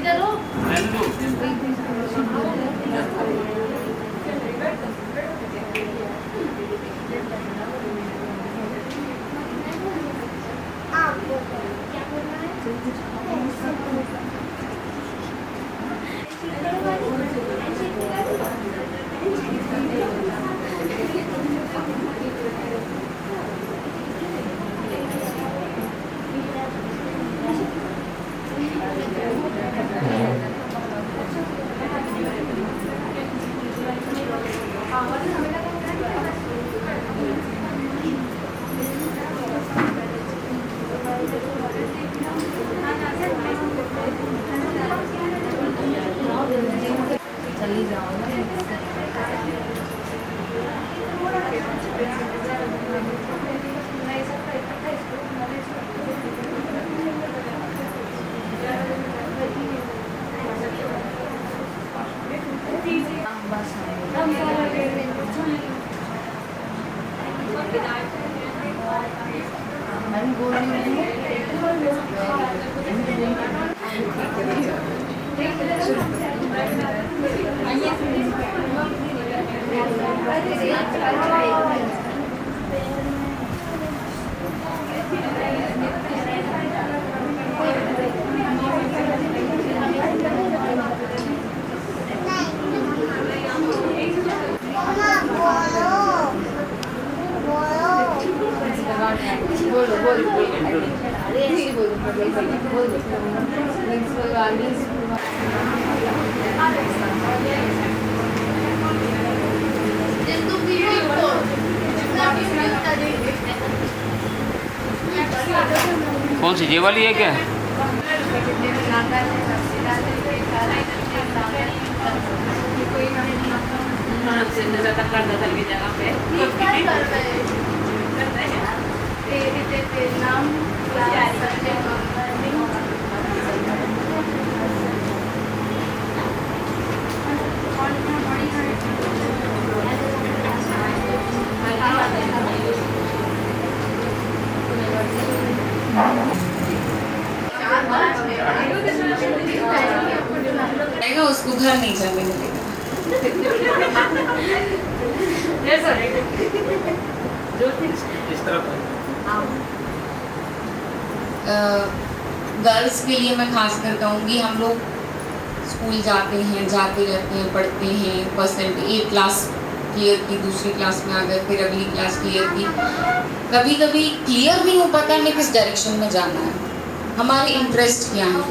इधर हो। चली जाओ कौन सी ये वाली है क्या? उसको घर नहीं जाने मिलेगा। गर्ल्स के लिए मैं खास कर कहूँगी, हम लोग स्कूल जाते हैं, जाते रहते हैं, पढ़ते हैं, परसेंट एक क्लास क्लियर की, दूसरी क्लास में आ गए, फिर अगली क्लास क्लियर की, कभी कभी क्लियर नहीं हो पाता हमें किस डायरेक्शन में जाना है, हमारे इंटरेस्ट क्या है,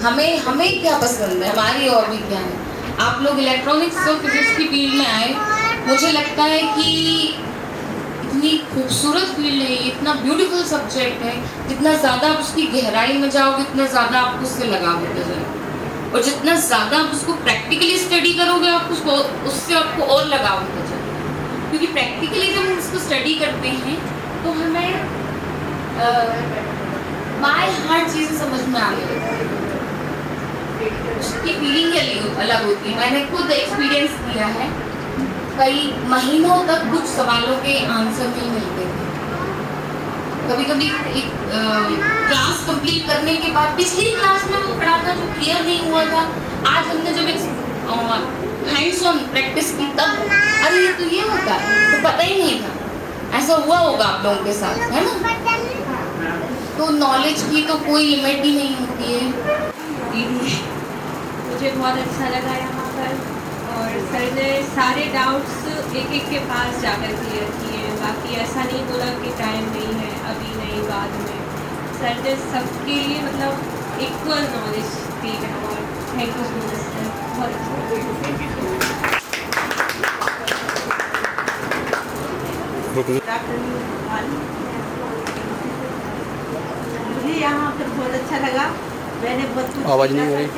हमें क्या पसंद है, हमारी हॉबी क्या है। आप लोग इलेक्ट्रॉनिक्स और फिजिक्स की फील्ड में आए, मुझे लगता है कि इतनी खूबसूरत फील्ड है, इतना ब्यूटीफुल सब्जेक्ट है, जितना ज़्यादा आप उसकी गहराई में जाओगे उतना ज़्यादा आपको उससे लगाव होता जाएगा, और जितना ज़्यादा आप उसको प्रैक्टिकली स्टडी करोगे आप उसको उससे आपको और लगाव होता जाएगा। क्योंकि प्रैक्टिकली जब हम उसको स्टडी करते हैं तो हमें बाय हार्ट चीज़ें समझ में आने लगती है, उसकी फीलिंग अलग होती है। मैंने खुद एक्सपीरियंस किया है, कई महीनों तक कुछ सवालों के आंसर नहीं मिलते थे। कभी कभी एक क्लास कंप्लीट करने के बाद पिछली क्लास में वो पढ़ा था जो क्लियर नहीं हुआ था, आज हमने जब हैंड्स ऑन प्रैक्टिस की तब अरे ये तो ये होता है, तो पता ही नहीं था। ऐसा हुआ होगा आप लोगों के साथ, है ना? तो नॉलेज की तो कोई लिमिट ही नहीं होती है। मुझे बहुत अच्छा लगा यहाँ पर, और सर ने सारे डाउट्स एक एक के पास जाकर क्लियर किए। बाकी ऐसा नहीं बोला कि टाइम नहीं है, अभी नहीं, बाद में। सर ने सबके लिए मतलब इक्वल नॉलेज दी है, और thank you so much sir, बहुत अच्छा। मुझे यहाँ पर बहुत अच्छा लगा, मैंने बहुत कुछ आवाज़ नहीं आ रही।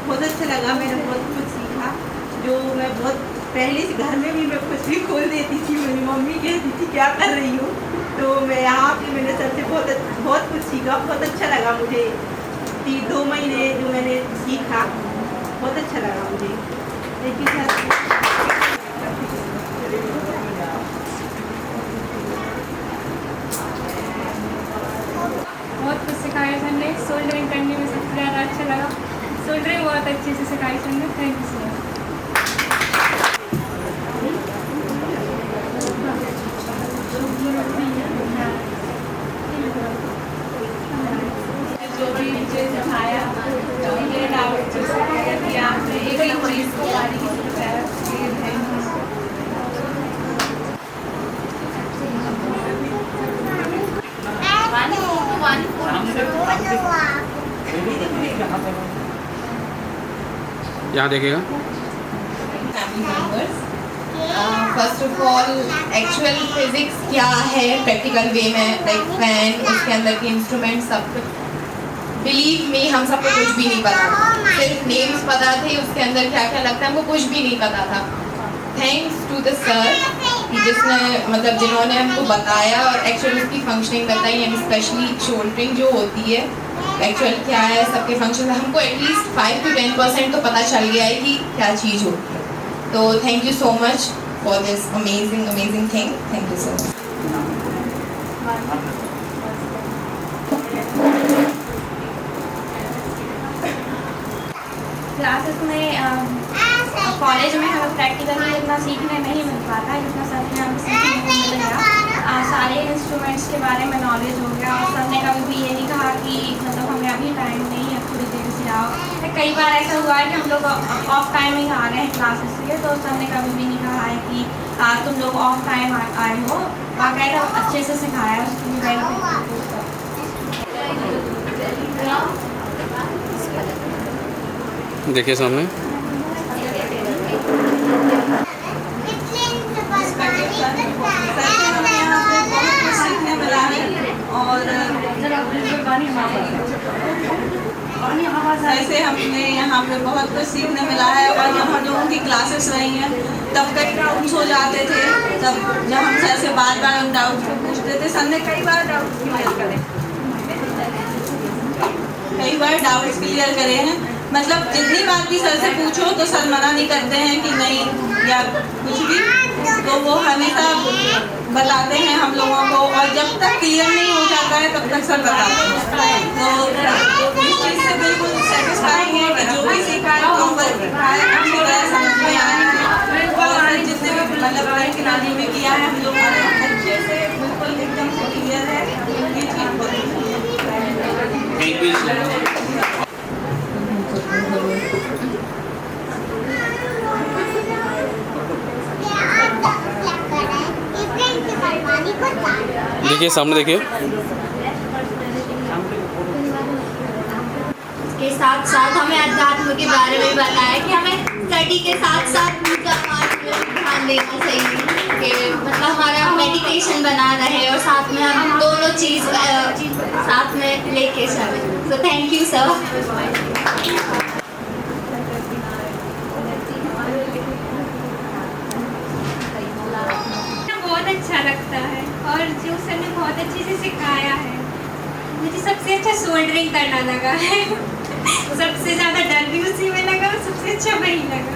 बहुत अच्छा लगा, मैंने बहुत कुछ सीखा जो मैं बहुत पहले से घर में भी मैं कुछ भी खोल देती थी, मेरी मम्मी कहती थी क्या कर रही हो, तो मैं यहाँ पे मैंने सर से बहुत कुछ सीखा, बहुत अच्छा लगा मुझे। 2 महीने जो मैंने सीखा बहुत अच्छा लगा मुझे। Thank you sir. यहाँ देखिएगा। Family members, first of all actual physics क्या है प्रैक्टिकल वे में, लाइक फैन, उसके अंदर के इंस्ट्रूमेंट सब, बिलीव मी हम सबको कुछ भी नहीं पता था, सिर्फ नेम्स पता थे, उसके अंदर क्या क्या लगता है हमको कुछ भी नहीं पता था। थैंक्स टू द सर जिसने मतलब जिन्होंने हमको बताया और एक्चुअली उसकी फंक्शनिंग बताई, एंड स्पेशली शोल्डरिंग जो होती है एक्चुअल क्या है सबके फंक्शन, हमको एटलीस्ट 5 to 10% तो पता चल गया है कि क्या चीज़ होती है। तो thank you so much for this amazing thing, thank you so much. Classes में कॉलेज में हमें प्रैक्टिकली इतना सीखने नहीं मिल पाता है जितना सर ने हमें सीखने को मिल गया। सारे इंस्ट्रूमेंट्स के बारे में नॉलेज हो गया और सर ने कभी भी ये नहीं कहा कि मतलब हमें अभी टाइम नहीं है, थोड़ी देर से आओ। कई बार ऐसा हुआ है कि हम लोग ऑफ टाइम ही आ गए हैं क्लासेस से, तो सर ने कभी भी नहीं कहा है कि तुम लोग ऑफ टाइम आए हो, बाकायदा अच्छे से सिखाया है, उसकी देखिए सामने। और ऐसे हमने यहाँ पे बहुत कुछ सीखने मिला है। और यहाँ जो उनकी क्लासेस रही हैं तब कई डाउट्स हो जाते थे, तब जब हम सर से बार बार उन डाउट्स को पूछते थे, सर ने कई बार डाउट्स क्लियर करे हैं। मतलब जितनी बार भी सर से पूछो तो सर मना नहीं करते हैं कि नहीं या कुछ भी, तो वो हमेशा बताते हैं हम लोगों को, और जब तक क्लियर नहीं हो जाता है तब तक सर बताते हैं। तो इस चीज़ से बिल्कुल सेटिस्फाइंग है कि जो भी सीखा है अच्छी तरह समझ में आएंगे, और जितने भी मतलब प्रैक्टिकली भी किया है हम लोगों ने अच्छे से बिल्कुल एकदम से क्लियर है। ये चीज़ देखिए सामने देखिए। के साथ साथ हमें अध्यात्म के बारे में बताया कि हमें स्टडी के साथ साथ पूजा पाठ में ध्यान देना चाहिए, कि मतलब हमारा मेडिटेशन बना रहे और साथ में हम दोनों चीज़ साथ में लेके चलें। तो थैंक यू सर। बहुत अच्छा लगता है और जो सर ने बहुत अच्छे से सिखाया है। मुझे सबसे अच्छा सोल्डरिंग करना लगा है सबसे ज़्यादा डर भी उसी में लगा और सबसे अच्छा वही लगा।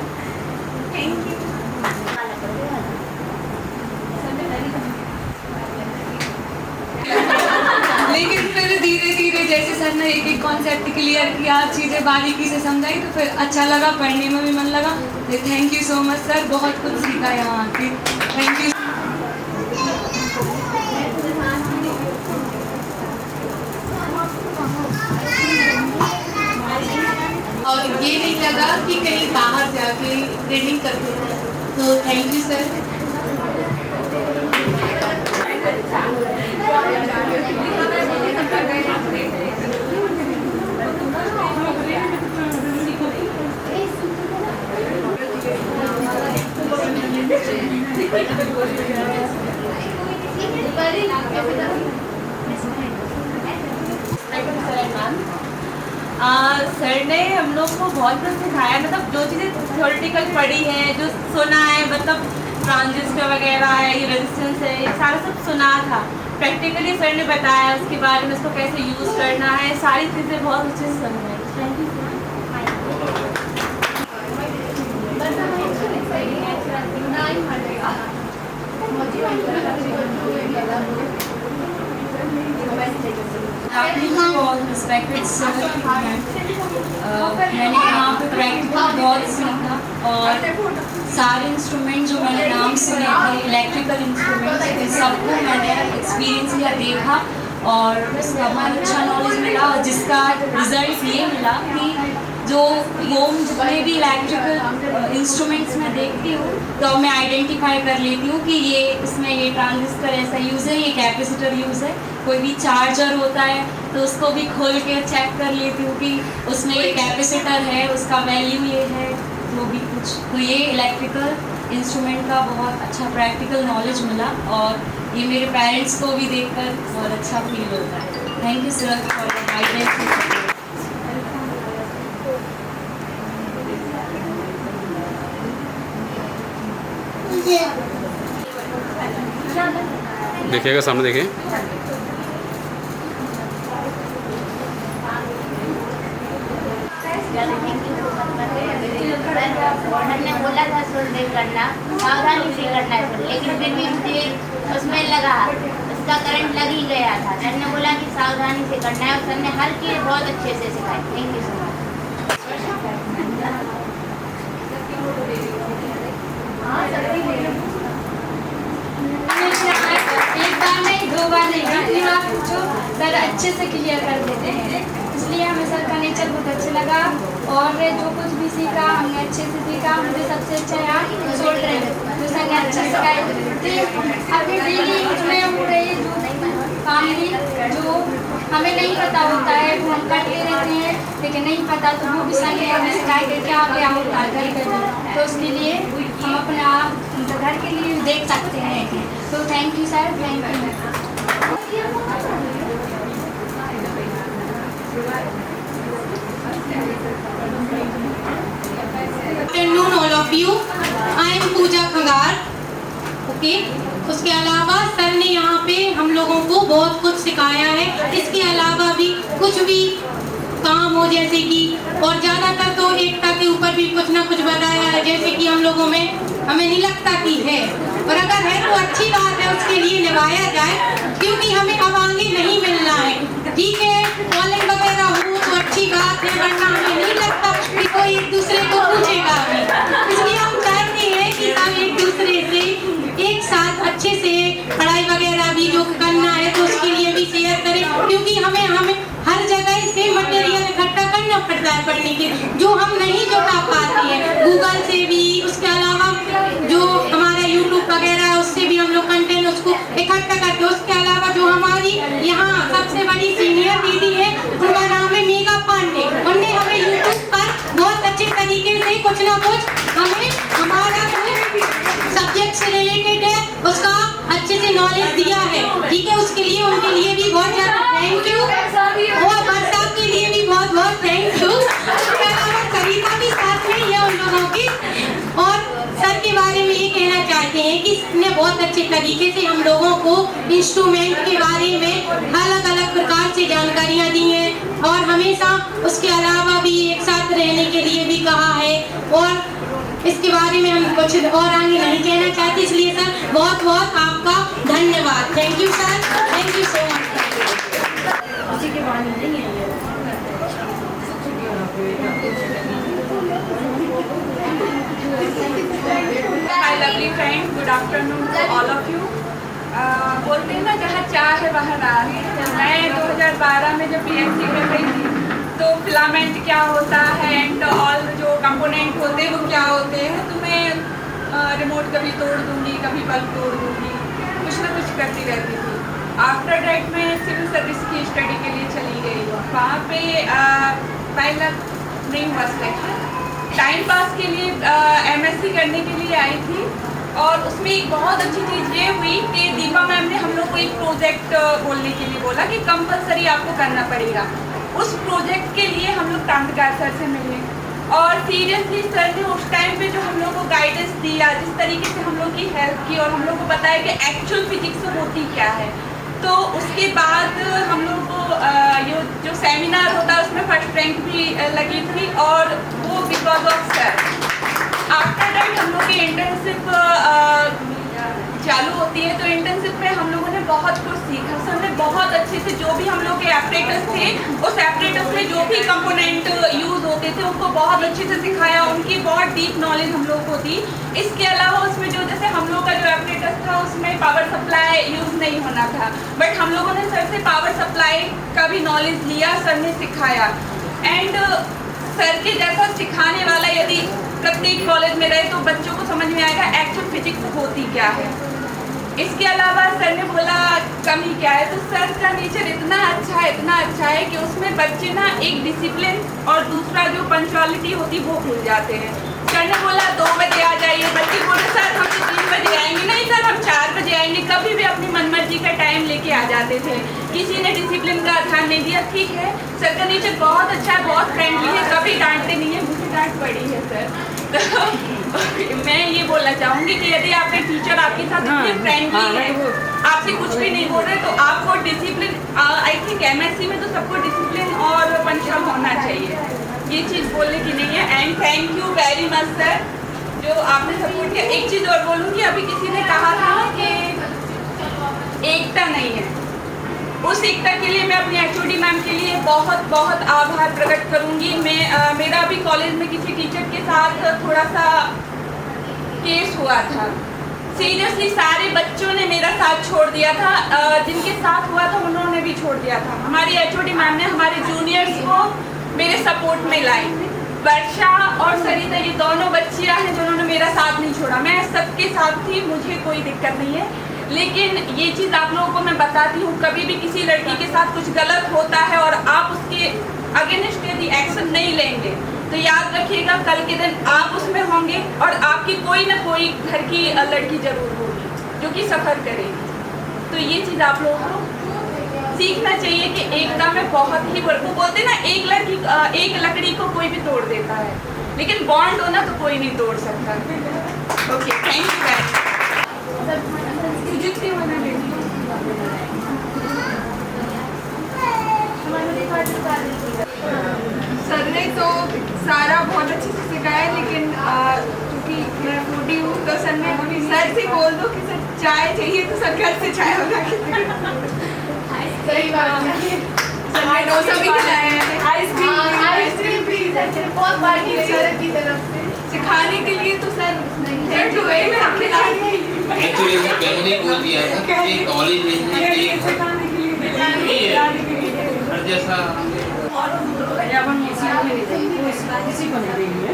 Thank you. लेकिन फिर धीरे धीरे जैसे सर ने एक एक कॉन्सेप्ट क्लियर किया, चीज़ें बारीकी से समझाई, तो फिर अच्छा लगा, पढ़ने में भी मन लगा। Thank you so much sir, बहुत कुछ सीखा यहाँ आके। Thank you. और ये नहीं लगा कि कहीं बाहर जाके ट्रेनिंग करते हैं, तो थैंक यू सर। सर ने हम लोग को बहुत कुछ सिखाया, मतलब जो चीज़ें थ्योरेटिकल पढ़ी हैं, जो सुना है, मतलब ट्रांजिस्टर वगैरह है, ये रेजिस्टेंस है, ये सारा सब सुना था। प्रैक्टिकली सर ने बताया उसके बारे में, उसको कैसे यूज़ करना है, सारी चीज़ें बहुत अच्छे से समझाई। Thank you. रिस्पेक्टेड सर, मैंने यहाँ पे प्रैक्टिकल बहुत सीखा और सारे इंस्ट्रूमेंट जो मैंने नाम सुने थे, इलेक्ट्रिकल इंस्ट्रूमेंट, इन सबको मैंने एक्सपीरियंस किया, देखा और उसका बहुत अच्छा नॉलेज मिला। और जिसका रिज़ल्ट ये मिला कि जो होम जितने भी इलेक्ट्रिकल इंस्ट्रूमेंट्स मैं देखती हूँ तो मैं आइडेंटिफाई कर लेती हूँ कि ये इसमें ये ट्रांजिस्टर ऐसा यूज़ है, ये कैपेसिटर यूज़ है। कोई भी चार्जर होता है तो उसको भी खोल के चेक कर लेती हूँ कि उसमें ये कैपेसिटर है, उसका वैल्यू ये है। जो भी कुछ, तो ये इलेक्ट्रिकल इंस्ट्रूमेंट का बहुत अच्छा प्रैक्टिकल नॉलेज मिला और ये मेरे पेरेंट्स को भी देखकर बहुत अच्छा फील होता है। Thank you sir for the guidance. देखिएगा सामने देखिए। हमने बोला था सोल्डर करना, सावधानी से करना है, लेकिन फिर भी मुझे उसमें लगा, उसका करंट लग ही गया था। सर ने बोला कि सावधानी से करना है और सर ने हर चीज़ बहुत अच्छे से सिखाई। Thank you so much. एक बार नहीं, 2 बार नहीं, जितनी बार पूछो सर अच्छे से क्लियर कर देते हैं। इसलिए हमें सर का नेचर बहुत अच्छा लगा और जो कुछ भी सीखा हमने अच्छे से सीखा। मुझे सबसे अच्छा यहाँ सोल्डरिंग जो सर ने अच्छे से सिखाए थे। अपने डेली यूज में हो रहे जो काम भी जो हमें नहीं पता होता है वो हम करते रहते हैं, लेकिन नहीं पता तो वो भी सर ने हमें सिखाए थे क्या क्या होता है घर पे। तो उसके लिए हम अपने आप घर के लिए देख सकते हैं। तो thank you sir, thank you. Afternoon all of you, I am Pooja Khangar. Okay, उसके अलावा सर ने यहाँ पे हम लोगों को बहुत कुछ सिखाया है। इसके अलावा भी कुछ भी काम हो जैसे कि, और ज़्यादातर तो एकता के ऊपर भी कुछ ना कुछ बताया है, जैसे कि हम लोगों में हमें नहीं लगता कि है, और अगर है तो अच्छी बात है, उसके लिए निभाया जाए, क्योंकि हमें अब आगे नहीं मिलना है। ठीक है, कॉलेज वगैरह हो तो अच्छी बात है, वरना हमें नहीं लगता कि कोई एक दूसरे को पूछेगा हमें। इसलिए हम चाहते हैं कि हम एक दूसरे से एक साथ अच्छे से पढ़ाई वगैरह भी जो करना है तो उसके लिए भी शेयर करें, क्योंकि हमें हर जगह से मटेरियल इकट्ठा करना पड़ता है पढ़ने के, जो हम नहीं जुटा पाते हैं गूगल से भी। उसके अलावा जो हमारा यूट्यूब वगैरह है उससे भी हम लोग कंटेंट उसको इकट्ठा करते हैं। उसके अलावा जो हमारी यहाँ सबसे बड़ी सीनियर दीदी है, उनका नाम है मेघा पांडे। उन्होंने हमें यूट्यूब पर बहुत अच्छे तरीके से कुछ ना कुछ हमें हमारा सब्जेक्ट से रिलेटेड है उसका अच्छे से नॉलेज दिया है। ठीक है, उसके लिए उनके लिए भी बहुत ज़्यादा थैंक यू, और वर्षा के लिए भी बहुत बहुत थैंक यू। उसके अलावा कविता भी साथ में है उन लोगों की। और सर के बारे में ये कहना चाहते हैं कि इसने बहुत अच्छे तरीके से हम लोगों को इंस्ट्रूमेंट के बारे में अलग अलग प्रकार से जानकारियाँ दी हैं, और हमेशा उसके अलावा भी एक साथ रहने के लिए भी कहा है। और इसके बारे में हम कुछ और आगे नहीं कहना चाहते, इसलिए सर बहुत बहुत आपका धन्यवाद। Thank you sir, thank you so much. My lovely friend, good afternoon to all of you. बोलते हैं ना जहाँ चाह है वहाँ राह। मैं 2012 में जब BSc कर रही थी तो फिलामेंट क्या होता है एंड ऑल जो कंपोनेंट होते हैं वो क्या होते हैं, तो मैं रिमोट कभी तोड़ दूँगी, कभी बल्ब तोड़ दूँगी, कुछ ना कुछ करती रहती थी। आफ्टर डैट मैं सिविल सर्विस की स्टडी के लिए चली गई। वहाँ पे पहला नहीं हुआ सिलेक्शन, टाइम पास के लिए MSc करने के लिए आई थी। और उसमें एक बहुत अच्छी चीज़ ये हुई कि दीपा मैम ने हम लोग को एक प्रोजेक्ट बोलने के लिए बोला कि कंपलसरी आपको करना पड़ेगा। उस प्रोजेक्ट के लिए हम लोग कांतकार सर से मिले, और सीरियसली सर ने उस टाइम पे जो हम लोग को गाइडेंस दिया, जिस तरीके से हम लोग की हेल्प की और हम लोग को बताया कि एक्चुअल फिजिक्स होती क्या है, तो उसके बाद हम लोग को जो सेमिनार होता है उसमें फर्स्ट रैंक भी लगी थी, और वो because of sir. After that हम लोग की इंटर्नशिप चालू होती है, तो इंटर्नशिप में हम लोगों ने बहुत कुछ सीखा। सर ने बहुत अच्छे से जो भी हम लोग के एपरेटस थे, उस एपरेटस में जो भी कंपोनेंट यूज़ होते थे उनको बहुत अच्छे से सिखाया, उनकी बहुत डीप नॉलेज हम लोग को दी। इसके अलावा उसमें जो जैसे हम लोग का जो एपरेटस था उसमें पावर सप्लाई यूज़ नहीं होना था, बट हम लोगों ने सर से पावर सप्लाई का भी नॉलेज लिया, सर ने सिखाया। एंड सर के जैसा सिखाने वाला यदि प्रत्येक कॉलेज में रहे तो बच्चों को समझ में आएगा एक्चुअल फिजिक्स होती क्या है। इसके अलावा सर ने बोला कमी क्या है, तो सर का नेचर इतना अच्छा है कि उसमें बच्चे ना एक डिसिप्लिन और दूसरा जो पंक्चुअलिटी होती वो भूल जाते हैं। सर ने बोला 2 बजे आ जाइए, बच्चे बोले सर हम 3 बजे आएंगे। नहीं सर हम 4 बजे आएंगे। कभी भी अपनी मनमर्जी का टाइम लेके आ जाते थे, किसी ने डिसिप्लिन का ध्यान नहीं दिया। ठीक है, सर का नेचर बहुत अच्छा है, बहुत फ्रेंडली है, कभी डांटते नहीं है। मुझे डांट पड़ी है सर। तो मैं ये बोलना चाहूँगी कि यदि आपके टीचर आपके साथ इतने फ्रेंडली है, आपसे कुछ भी नहीं बोल रहे, तो आपको डिसिप्लिन, आई थिंक MSc में तो सबको डिसिप्लिन और पंक्चुअल होना चाहिए, ये चीज़ बोलने की नहीं है। And thank you very much sir जो आपने सपोर्ट किया। एक चीज़ और बोलूँगी, अभी किसी ने कहा था कि एकता नहीं है, उस एकता के लिए मैं अपनी HOD मैम के लिए बहुत बहुत आभार प्रकट करूँगी। मैं मेरा भी कॉलेज में किसी टीचर के साथ थोड़ा सा केस हुआ था, सीरियसली सारे बच्चों ने मेरा साथ छोड़ दिया था, जिनके साथ हुआ था उन्होंने भी छोड़ दिया था। हमारी HOD मैम ने हमारे जूनियर्स को मेरे सपोर्ट में लाई। वर्षा और सरिता ये दोनों बच्चियां हैं जिन्होंने मेरा साथ नहीं छोड़ा। मैं सबके साथ थी, मुझे कोई दिक्कत नहीं है, लेकिन ये चीज़ आप लोगों को मैं बताती हूँ, कभी भी किसी लड़की के साथ कुछ गलत होता है और आप उसके अगेंस्ट यदि एक्शन नहीं लेंगे तो याद रखिएगा कल के दिन आप उसमें होंगे और आपकी कोई ना कोई घर की लड़की जरूर होगी जो कि सफ़र करेगी। तो ये चीज़ आप लोगों को सीखना चाहिए कि एकता में बहुत ही वो बोलते ना, एक लकड़ी को कोई भी तोड़ देता है, लेकिन बॉन्ड होना तो कोई नहीं तोड़ सकता। Okay, thank you guys. Sir ने तो सारा बहुत अच्छे से सिखाया, लेकिन क्योंकि मैं फूडी हूँ तो सर ने सर से बोल दो कि सर चाय चाहिए तो सर घर से चाय बना के सही बात है। सर ने डोसा भी खिलाया है, आइसक्रीम भी बहुत बाकी सर की तरफ से सिखाने के लिए। तो सर दुबई में हम खिलाएंगे। एक्चुअली मैं पहले बोल दिया था कि कॉलेज में एक हर जैसा किसी को नहीं देंगे।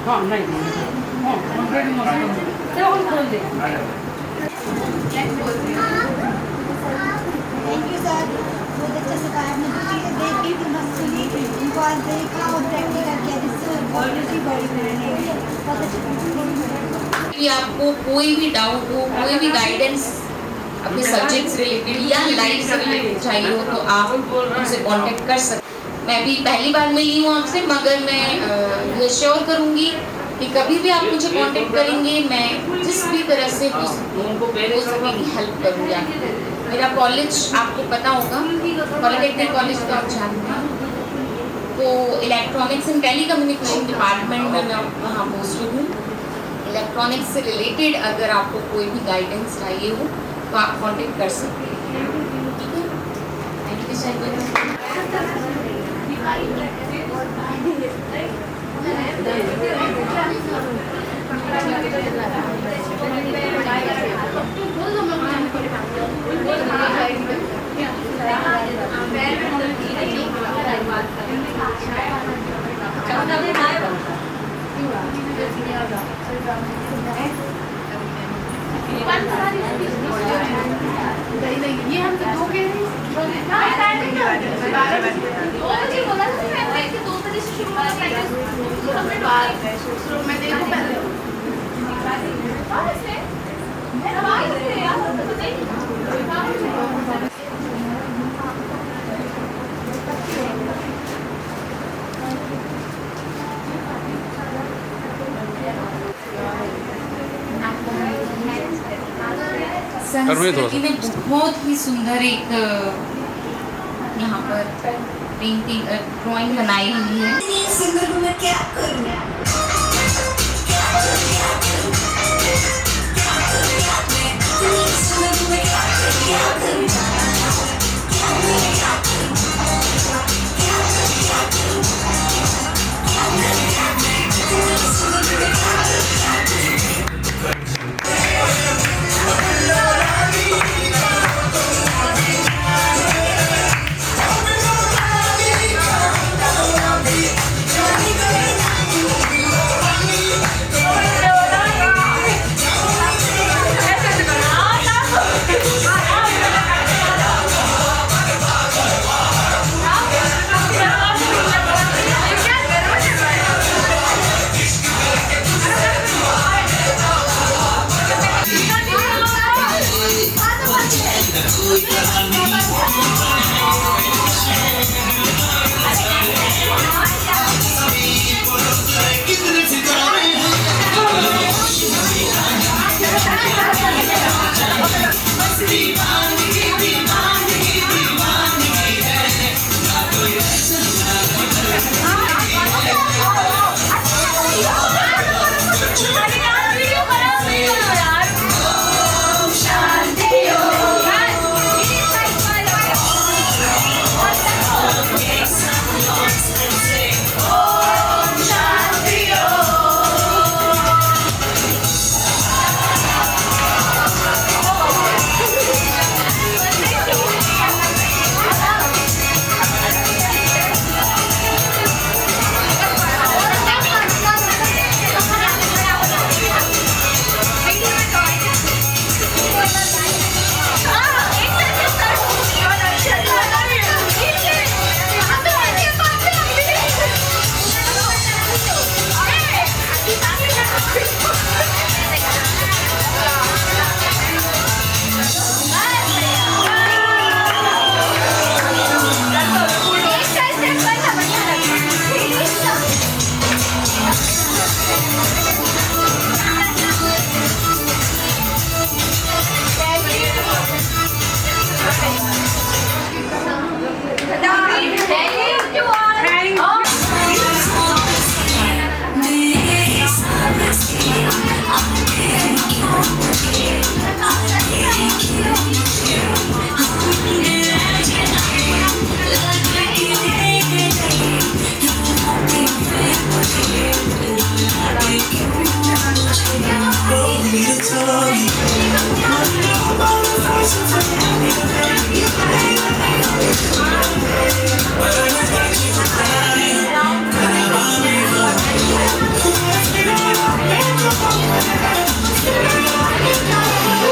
हाँ नहीं खोल दे। थैंक यू सर, बहुत अच्छा सिखाया। आपने जो चीज़ें देखी थी बस सुनी थी, उनको आज देखा और प्रैक्टिकल किया, जिससे ऑलरेडी बॉडी बनेगी। बहुत अच्छा। आपको कोई भी डाउट हो, कोई भी गाइडेंस अपने सब्जेक्ट से रिलेटेड या लाइफ से रिलेटेड चाहिए हो तो आप उनसे कांटेक्ट कर सकते। मैं भी पहली बार मिली हूँ आपसे, मगर मैं ये श्योर करूँगी कि कभी भी आप मुझे कांटेक्ट करेंगे, मैं जिस भी तरह से हो सकेगी हेल्प करूँगी आपको। मेरा कॉलेज आपको पता होगा, पॉलिटेक्निक कॉलेज तो आप जानते हैं, तो इलेक्ट्रॉनिक्स एंड टेलीकम्युनिकेशन डिपार्टमेंट में मैं वहाँ पोस्टेड हूँ। इलेक्ट्रॉनिक्स से रिलेटेड अगर आपको कोई भी गाइडेंस चाहिए हो तो आप कांटेक्ट कर सकते हैं। ठीक है, थैंक यू सर। ये हम तो दो के संस्कृति ने बहुत ही सुंदर एक यहाँ पर पेंटिंग ड्राइंग बनाई हुई है। सिंगर मैं क्या करूँ? We'll be right back.